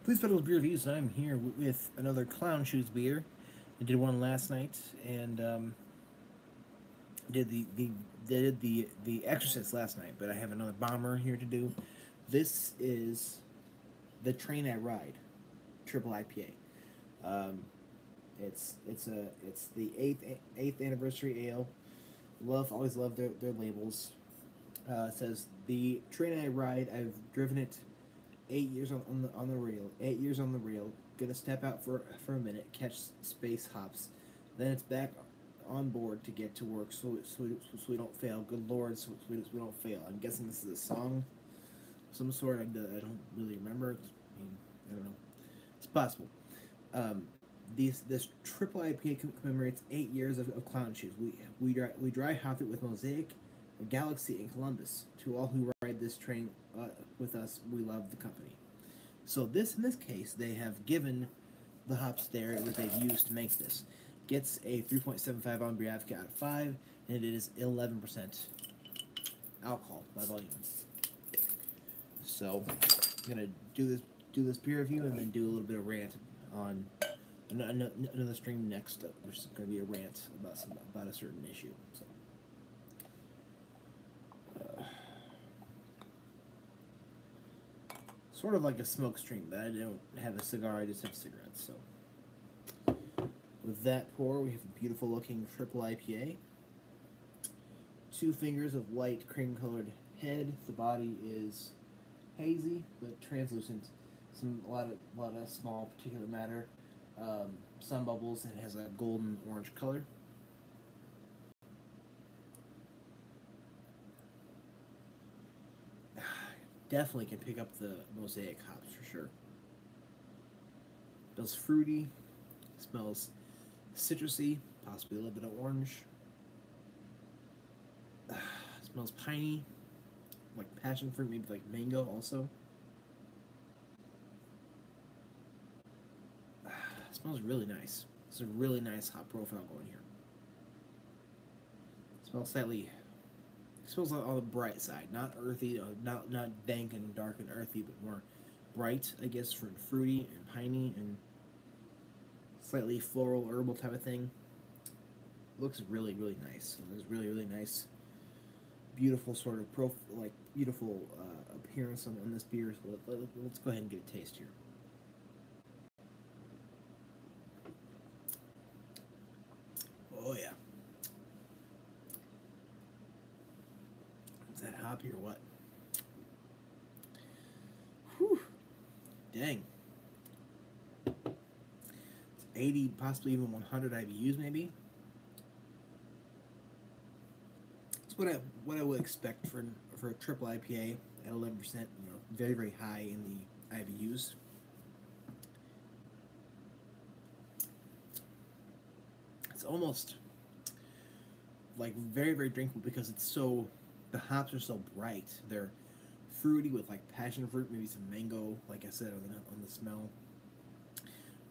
Bluespecs beer reviews, and I'm here with another Clown Shoes beer. I did one last night, and did the Exorcist last night. But I have another bomber here to do. This is the Train I Ride, triple IPA. It's the eighth anniversary ale. Always love their labels. It says the Train I Ride. I've driven it 8 years on the rail. 8 years on the rail. Gonna step out for a minute, catch space hops. Then it's back on board to get to work, so we don't fail. Good Lord, so we don't fail. I'm guessing this is a song, of some sort. I don't really remember. I don't know. It's possible. Um, this triple IPA commemorates 8 years of Clown Shoes. We dry hop it with Mosaic, Galaxy, and Columbus. To all who ride this train with us, we love the company. So in this case, they have given the hops there that they've used to make this. Gets a 3.75 on Briavka out of 5, and it is 11% alcohol by volume. So I'm gonna do this beer review and then do a little bit of rant on another stream next, which is going to be a rant about a certain issue. So, sort of like a smoke stream, but I don't have a cigar. I just have cigarettes. So, with that pour, we have a beautiful looking triple IPA. 2 fingers of light cream colored head. The body is hazy but translucent. A lot of small particulate matter. Sun bubbles, and it has a golden orange color. Definitely can pick up the Mosaic hops for sure. Smells fruity, smells citrusy, possibly a little bit of orange. Smells piney, like passion fruit, maybe like mango also. Smells really nice. It's a really nice hop profile going here. Smells slightly. Smells on the bright side, not earthy, not dank and dark and earthy, but more bright, I guess, for fruity and piney and slightly floral, herbal type of thing. Looks really, really nice. It's really nice, beautiful sort of beautiful appearance on this beer. So let's go ahead and get a taste here. Oh yeah. Is that hoppy or what? Whew. Dang. It's 80, possibly even 100 IBUs maybe. It's what I would expect for a triple IPA at 11%. Very high in the IBUs. It's almost like very drinkable because the hops are so bright. They're fruity with like passion fruit, maybe some mango, like I said on the smell.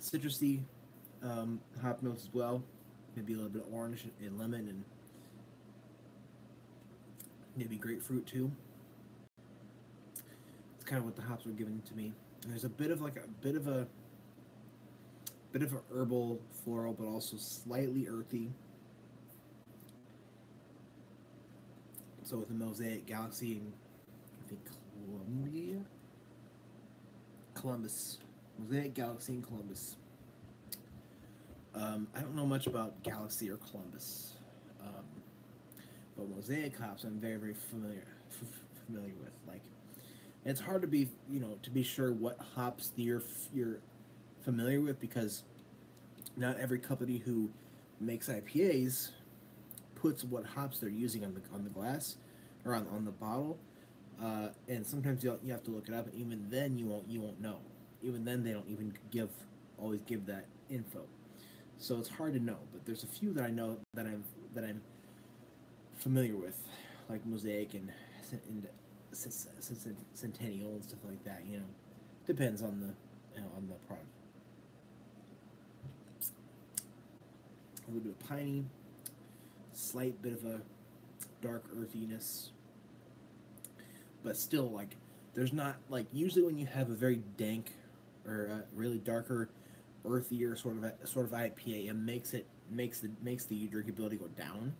Citrusy hop notes as well. Maybe a little bit of orange and lemon and maybe grapefruit too. It's kind of what the hops were given to me. And there's a bit of a herbal floral, but also slightly earthy. So with the Mosaic, Galaxy, and I think Columbus, Mosaic, Galaxy, and Columbus. I don't know much about Galaxy or Columbus, um, but Mosaic hops I'm very familiar with. Like, and it's hard to be sure what hops you're familiar with because not every company who makes IPAs puts what hops they're using on the glass or on the bottle, and sometimes you have to look it up, and even then you won't know. Even then they don't even always give that info. So it's hard to know. But there's a few that I know that I'm familiar with, like Mosaic and Centennial and stuff like that. Depends on on the product. A little bit of piney, slight bit of a dark earthiness, but still, like, there's not, like, usually when you have a very dank or really darker, earthier sort of IPA. It makes the drinkability go down,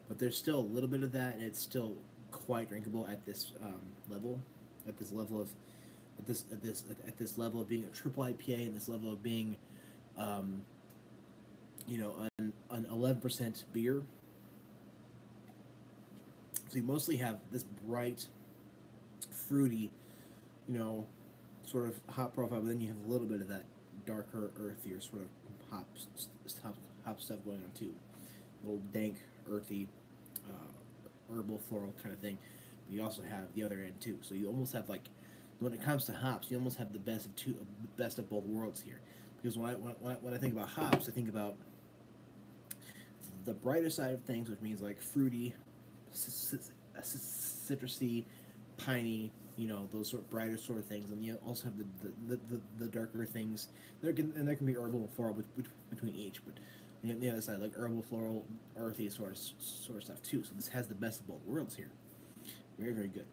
but there's still a little bit of that, and it's still quite drinkable at this level, at this level of at this level of being a triple IPA, and this level of being um, an 11% beer. So you mostly have this bright, fruity, you know, sort of hop profile, but then you have a little bit of that darker, earthier sort of hop hop, hop stuff going on too. A little dank, earthy, herbal, floral kind of thing. But you also have the other end too. So you almost have like, when it comes to hops, you almost have the best of both worlds here. Because when I think about hops, I think about the brighter side of things, which means like fruity, citrusy, piney, those sort of brighter sort of things, and you also have the darker things. There can be herbal and floral between each, but the other side, like herbal, floral, earthy sort of stuff too. So this has the best of both worlds here. Very, very good.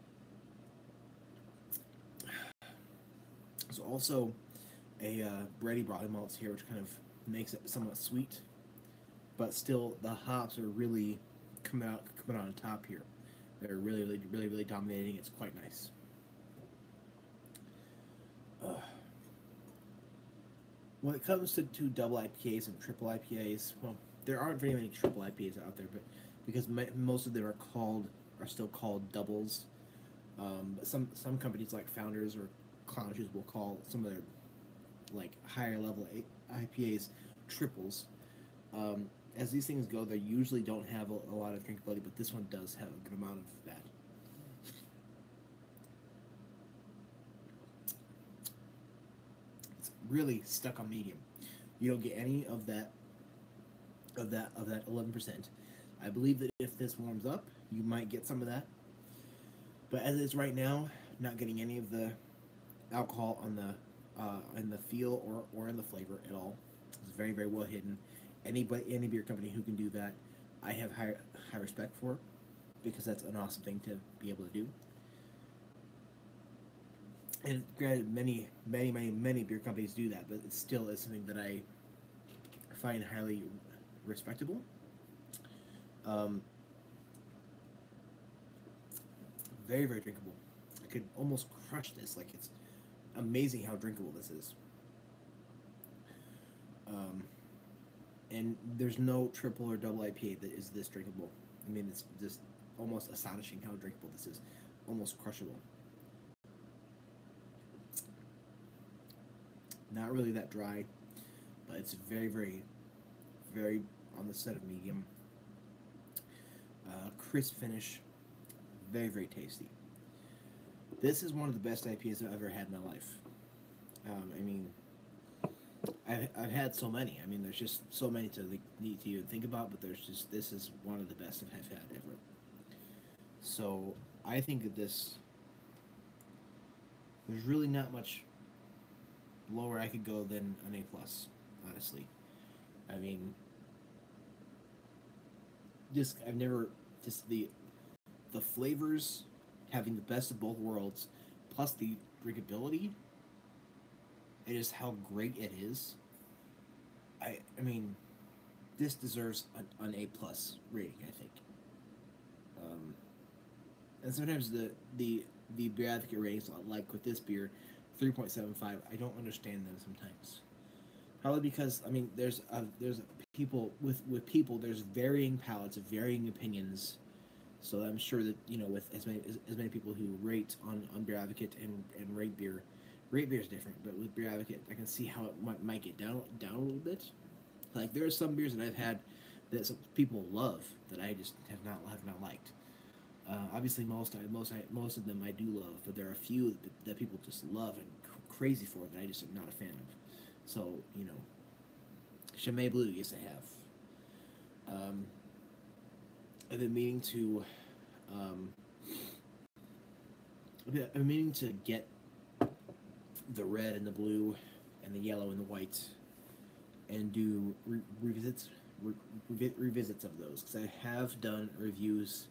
So also a bready barley malts here, which kind of makes it somewhat sweet, but still the hops are really coming out on top here. They're really, really, really, really dominating. It's quite nice. When it comes to double IPAs and triple IPAs, well, there aren't very many triple IPAs out there, but because most of them are still called doubles. But some companies like Founders or Clown Shoes will call some of their like higher level IPAs triples. As these things go, they usually don't have a lot of drinkability, but this one does have a good amount of that. It's really stuck on medium. You don't get any of that 11%. I believe that if this warms up, you might get some of that. But as it is right now, not getting any of the alcohol on the in the feel or in the flavor at all. It's very, very well hidden. Any beer company who can do that, I have high respect for, because that's an awesome thing to be able to do. And granted, many beer companies do that, but it still is something that I find highly respectable. Um, Very, very drinkable. I could almost crush this. Like, it's amazing how drinkable this is. Um, and there's no triple or double IPA that is this drinkable. I mean, it's just almost astonishing how drinkable this is. Almost crushable. Not really that dry, but it's very, very, very on the set of medium. Crisp finish. Very, very tasty. This is one of the best IPAs I've ever had in my life. I mean, I've had so many. I mean, there's just so many to need to even think about, but this is one of the best I've had ever. So I think that there's really not much lower I could go than an A plus, honestly. I mean, I've never just the flavors, having the best of both worlds, plus the drinkability, and just how great it is. I mean, this deserves an A plus rating, I think. Um, and sometimes the beer advocate ratings, like with this beer, 3.75. I don't understand them sometimes. Probably because, I mean, there's people with people, there's varying palates, varying opinions. So I'm sure that, with as many people who rate on Beer Advocate and rate beer is different. But with Beer Advocate, I can see how it might get down a little bit. Like, there are some beers that I've had that some people love that I just have not liked. Obviously, most of them I do love, but there are a few that people just love and crazy for that I just am not a fan of. So, Chimay Blue, yes, I have. I've been meaning to, um, I've been meaning to get the red and the blue and the yellow and the white and do revisits of those, because I have done reviews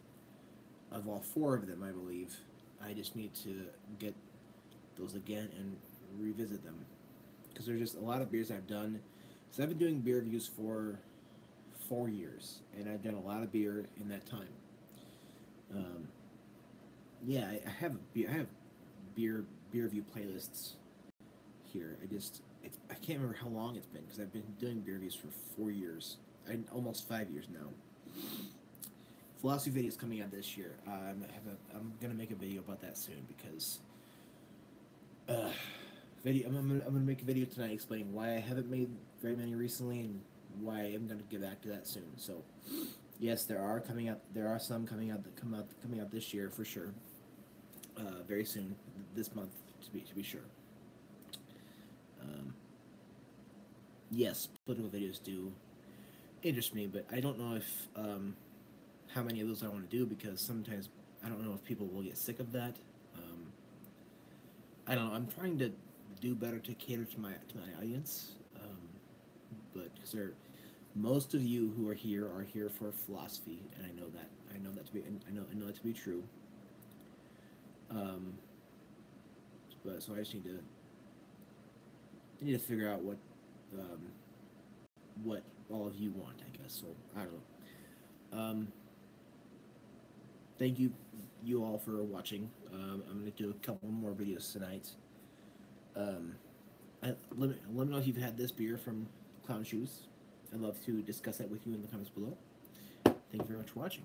of all four of them, I believe. I just need to get those again and revisit them. because there's just a lot of beers I've done. So I've been doing beer reviews for 4 years, and I've done a lot of beer in that time. Um, yeah, I have beer review playlists here. I can't remember how long it's been because I've been doing beer reviews for 4 years, almost 5 years now. Philosophy video is coming out this year. I'm gonna make a video about that soon because uh, I'm gonna make a video tonight explaining why I haven't made very many recently and why I'm gonna get back to that soon. So yes, there are coming out. There are some coming out that coming out this year for sure. Very soon, this month to be sure. Um, yes, political videos do interest me, but I don't know if how many of those I want to do because sometimes I don't know if people will get sick of that. I don't know. I'm trying to do better to cater to my audience, but because most of you who are here for philosophy, and I know that to be I know that to be true. Um, but so I just need to figure out what all of you want, I guess. So I don't know. Thank you all for watching. I'm gonna do a couple more videos tonight. Um, let me know if you've had this beer from Clown Shoes. I'd love to discuss that with you in the comments below. Thank you very much for watching.